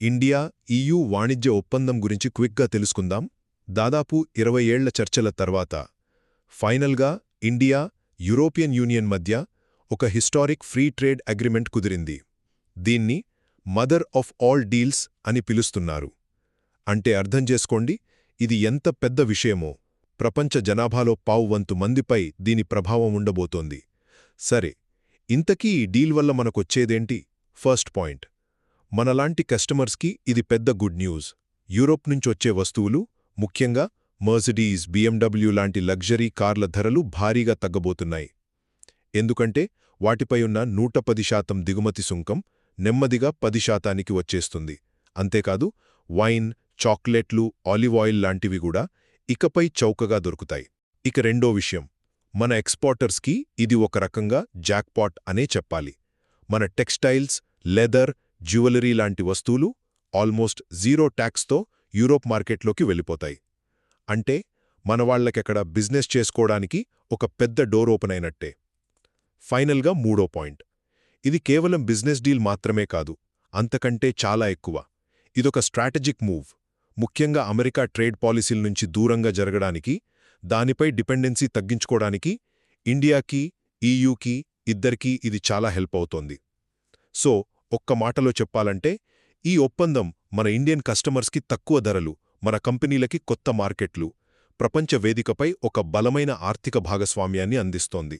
India EU వాణిజ్య ఒప్పందం గురించి క్విక్గా తెలుసుకుందాం. దాదాపు 20 ఏళ్ల చర్చల తర్వాత ఫైనల్గా ఇండియా, యూరోపియన్ యూనియన్ మధ్య ఒక హిస్టారిక్ ఫ్రీ ట్రేడ్ అగ్రిమెంట్ కుదిరింది. దీన్ని మదర్ ఆఫ్ ఆల్ డీల్స్ అని పిలుస్తున్నారు. అంటే అర్థం చేసుకోండి, ఇది ఎంత పెద్ద విషయమో. ప్రపంచ జనాభాలో పావువంతు మందిపై దీని ప్రభావం ఉండబోతోంది. సరే, ఇంతకీ ఈ డీల్ వల్ల మనకొచ్చేదేంటి? ఫస్ట్ పాయింట్, మనలాంటి కస్టమర్స్కి ఇది పెద్ద గుడ్ న్యూస్. యూరోప్ నుంచొచ్చే వస్తువులు, ముఖ్యంగా మర్సిడీస్, BMW లాంటి లగ్జరీ కార్ల ధరలు భారీగా తగ్గబోతున్నాయి. ఎందుకంటే వాటిపై ఉన్న 110% దిగుమతి సుంకం నెమ్మదిగా 10%కి వచ్చేస్తుంది. అంతేకాదు, వైన్, చాక్లెట్లు, ఆలివ్ ఆయిల్ లాంటివి కూడా ఇకపై చౌకగా దొరుకుతాయి. ఇక రెండో విషయం, మన ఎక్స్పోర్టర్స్కి ఇది ఒక రకంగా జాక్పాట్ అనే చెప్పాలి. మన టెక్స్టైల్స్, లెదర్, జ్యువెలరీ లాంటి వస్తువులు ఆల్మోస్ట్ జీరో ట్యాక్స్తో యూరోప్ మార్కెట్లోకి వెళ్ళిపోతాయి. అంటే మనవాళ్లకెక్కడ బిజినెస్ చేసుకోవడానికి ఒక పెద్ద డోర్ ఓపెన్ అయినట్టే. ఫైనల్గా మూడో పాయింట్, ఇది కేవలం బిజినెస్ డీల్ మాత్రమే కాదు, అంతకంటే చాలా ఎక్కువ. ఇదొక స్ట్రాటజిక్ మూవ్. ముఖ్యంగా అమెరికా ట్రేడ్ పాలసీల నుంచి దూరంగా జరగడానికి, దానిపై డిపెండెన్సీ తగ్గించుకోవడానికి ఇండియాకి, EUకి ఇద్దరికీ ఇది చాలా హెల్ప్ అవుతోంది. సో, ఒక్క మాటలో చెప్పాలంటే, ఈ ఒప్పందం మన ఇండియన్ కస్టమర్స్కి తక్కువ ధరలు, మన కంపెనీలకి కొత్త మార్కెట్లు, ప్రపంచ వేదికపై ఒక బలమైన ఆర్థిక భాగస్వామ్యాన్ని అందిస్తోంది.